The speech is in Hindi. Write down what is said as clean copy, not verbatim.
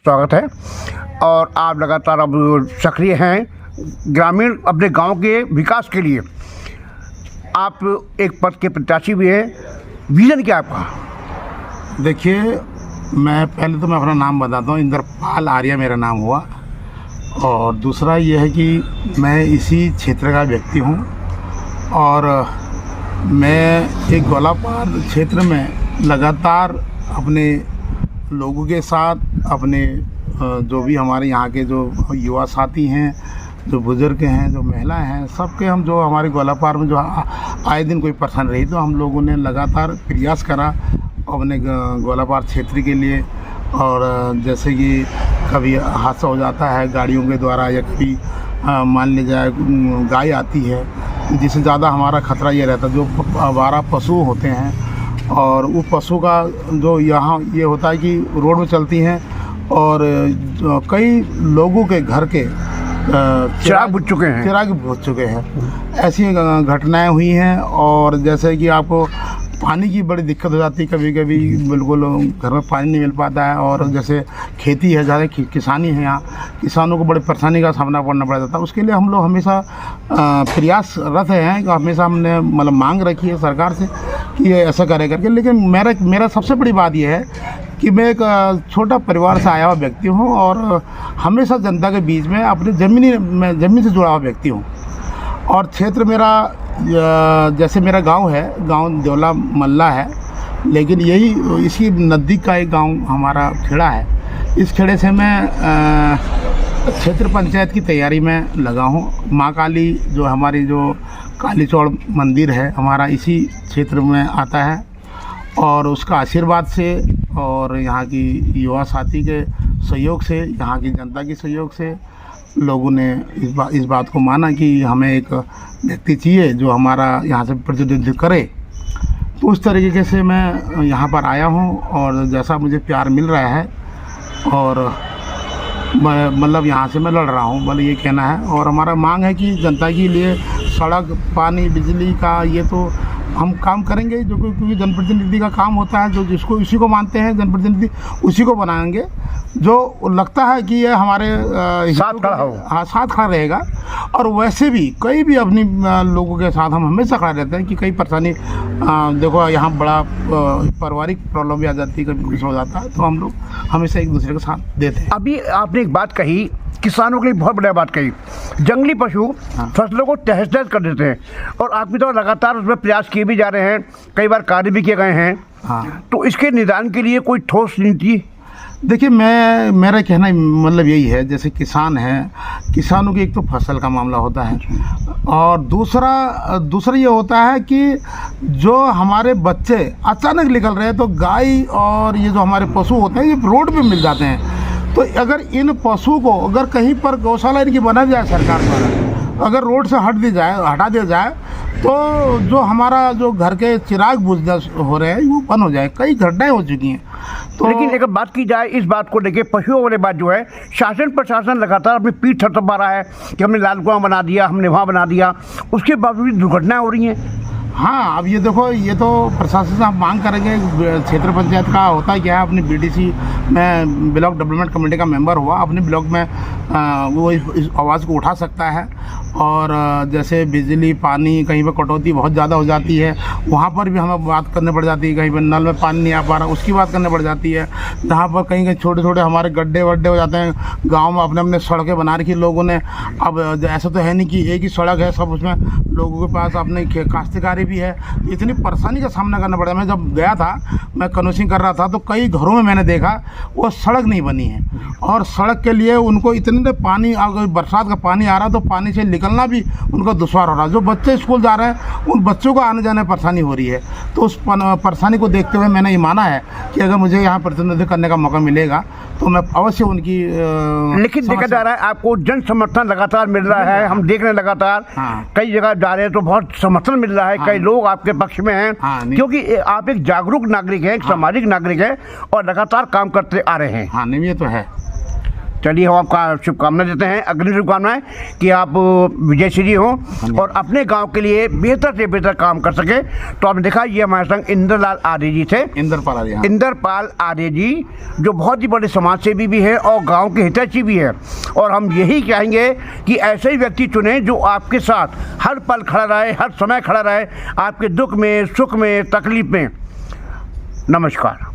स्वागत है। और आप लगातार अब सक्रिय हैं ग्रामीण अपने गांव के विकास के लिए। आप एक पद के प्रत्याशी भी हैं, विजन क्या है आपका? देखिए, मैं अपना नाम बताता हूँ। इंद्रपाल आर्या मेरा नाम हुआ। और दूसरा ये है कि मैं इसी क्षेत्र का व्यक्ति हूँ और मैं एक गोलापार क्षेत्र में लगातार अपने लोगों के साथ, अपने जो भी हमारे यहाँ के जो युवा साथी हैं, जो बुज़ुर्ग हैं, जो महिलाएं हैं, सबके हम जो हमारे गोलापार में जो आए दिन कोई परेशानी रही तो हम लोगों ने लगातार प्रयास करा अपने गोलापार क्षेत्र के लिए। और जैसे कि कभी हादसा हो जाता है गाड़ियों के द्वारा, या कभी मान लीजिए गाय आती है, जिससे ज़्यादा हमारा ख़तरा ये रहता है जो आवारा पशु होते हैं। और वो पशु का जो यहाँ ये होता है कि रोड में चलती हैं और कई लोगों के घर के चिराग बुझ चुके हैं। ऐसी घटनाएं हुई हैं। और जैसे कि आपको पानी की बड़ी दिक्कत हो जाती है, कभी कभी बिल्कुल घर में पानी नहीं मिल पाता है। और जैसे खेती है, ज़्यादा किसानी है, यहाँ किसानों को बड़ी परेशानी का सामना करना पड़ जाता है। उसके लिए हम लोग हमेशा प्रयासरत हैं कि हमेशा हमने मतलब मांग रखी है सरकार से कि ये ऐसा करे करके। लेकिन मेरा सबसे बड़ी बात यह है कि मैं एक छोटा परिवार से आया हुआ व्यक्ति हूँ और हमेशा जनता के बीच में अपनी ज़मीन से जुड़ा हुआ व्यक्ति हूँ। और क्षेत्र मेरा जैसे मेरा गांव है, गांव देवला मल्ला है, लेकिन यही इसी नज़दीक का एक गांव हमारा खेड़ा है। इस खेड़े से मैं क्षेत्र पंचायत की तैयारी में लगा हूँ। माँ काली जो हमारी जो काली चौड़ मंदिर है हमारा इसी क्षेत्र में आता है। और उसका आशीर्वाद से और यहाँ की युवा साथी के सहयोग से, यहाँ की जनता के सहयोग से लोगों ने इस बात को माना कि हमें एक व्यक्ति चाहिए जो हमारा यहाँ से प्रतिनिधित्व करे। तो उस तरीके से मैं यहाँ पर आया हूँ और जैसा मुझे प्यार मिल रहा है और मैं मतलब यहाँ से मैं लड़ रहा हूँ, मतलब ये कहना है। और हमारा मांग है कि जनता के लिए सड़क, पानी, बिजली का ये तो हम काम करेंगे, जो क्योंकि जनप्रतिनिधि का काम होता है, जो जिसको इसी को मानते हैं जनप्रतिनिधि उसी को बनाएंगे जो लगता है कि ये हमारे साथ खड़ा हो। हाँ, साथ खड़ा रहेगा। और वैसे भी कई भी अपनी लोगों के साथ हम हमेशा खड़ा रहते हैं कि कई परेशानी देखो यहाँ बड़ा पारिवारिक प्रॉब्लम भी आ जाती है, कभी कुछ हो जाता है, तो हम लोग हमेशा एक दूसरे के साथ देते हैं। अभी आपने एक बात कही, किसानों के लिए बहुत बढ़िया बात कही। जंगली पशु फसलों को तहस नहस कर देते हैं और आप भी तो लगातार उसमें प्रयास किए भी जा रहे हैं, कई बार कार्य भी किए गए हैं। हाँ, तो इसके निदान के लिए कोई ठोस नीति? देखिए, मेरा कहना मतलब यही है, जैसे किसान हैं, किसानों की एक तो फसल का मामला होता है और दूसरा ये होता है कि जो हमारे बच्चे अचानक निकल रहे हैं तो गाय और ये जो हमारे पशु होते हैं ये रोड पे मिल जाते हैं। तो अगर इन पशु को अगर कहीं पर गौशाला इनकी बना जाए सरकार द्वारा, अगर रोड से हटा दिया जाए तो जो हमारा जो घर के चिराग बुझ हो रहे हैं वो बंद हो जाए। कई घटनाएं हो चुकी हैं। तो लेकिन अगर बात की जाए इस बात को लेके, पशुओं वाले बात जो है, शासन प्रशासन लगातार अपनी पीठ थपथपा रहा है कि हमने लाल कुआं बना दिया, हमने वहाँ बना दिया, उसके बावजूद दुर्घटनाएं हो रही हैं। हाँ, अब ये देखो, ये तो प्रशासन से हम मांग करेंगे। क्षेत्र पंचायत का होता क्या है, अपनी बीडीसी में ब्लॉक डेवलपमेंट कमेटी का मेंबर हुआ, अपने ब्लॉक में वो इस आवाज़ को उठा सकता है। और जैसे बिजली, पानी, कहीं पर कटौती बहुत ज़्यादा हो जाती है, वहाँ पर भी हमें बात करनी पड़ जाती है। कहीं पर नल में पानी नहीं आ पा रहा, उसकी बात करनी पड़ जाती है। जहाँ पर कहीं छोटे छोटे हमारे गड्ढे वड्ढे हो जाते हैं, गाँव में अपने सड़कें बना रखी लोगों ने। अब ऐसा तो है नहीं कि एक ही सड़क है, सब उसमें लोगों के पास अपने काश्तकारी भी है। इतनी परेशानी का सामना करना पड़ा। मैं जब गया था, मैं कनोसिंग कर रहा था, तो कई घरों में मैंने देखा वो सड़क नहीं बनी है और सड़क के लिए उनको इतने पानी, अगर बरसात का पानी आ रहा तो पानी से निकलना भी उनको दुश्वार हो रहा है। जो बच्चे स्कूल जा रहे हैं उन बच्चों को आने जाने में परेशानी हो रही है। तो उस परेशानी को देखते हुए मैंने ये माना है कि अगर मुझे यहाँ प्रतिनिधित्व करने का मौका मिलेगा तो मैं अवश्य उनकी लेकिन देखा जा रहा है आपको जन समर्थन लगातार मिल रहा है, हम देख रहे हैं लगातार। हाँ, कई जगह जा रहे हैं तो बहुत समर्थन मिल रहा है। हाँ, कई लोग आपके पक्ष में हैं। हाँ, क्योंकि आप एक जागरूक नागरिक हैं, एक सामाजिक नागरिक हैं और लगातार काम करते आ रहे हैं। हाँ, नहीं, ये तो है। चलिए हम आपका शुभकामनाएं देते हैं, अग्रिम शुभकामनाएं कि आप विजयश्री हों और अपने गांव के लिए बेहतर से बेहतर काम कर सके। तो आपने देखा ये हमारे संग इंद्रलाल आर्य जी थे, इंद्रपाल आर्य, हाँ। इंद्रपाल आर्य जी जो बहुत ही बड़े समाज सेवी भी है और गांव के हितैषी भी है। और हम यही कहेंगे कि ऐसे ही व्यक्ति चुनें जो आपके साथ हर पल खड़ा रहे, हर समय खड़ा रहे, आपके दुख में, सुख में, तकलीफ में। नमस्कार।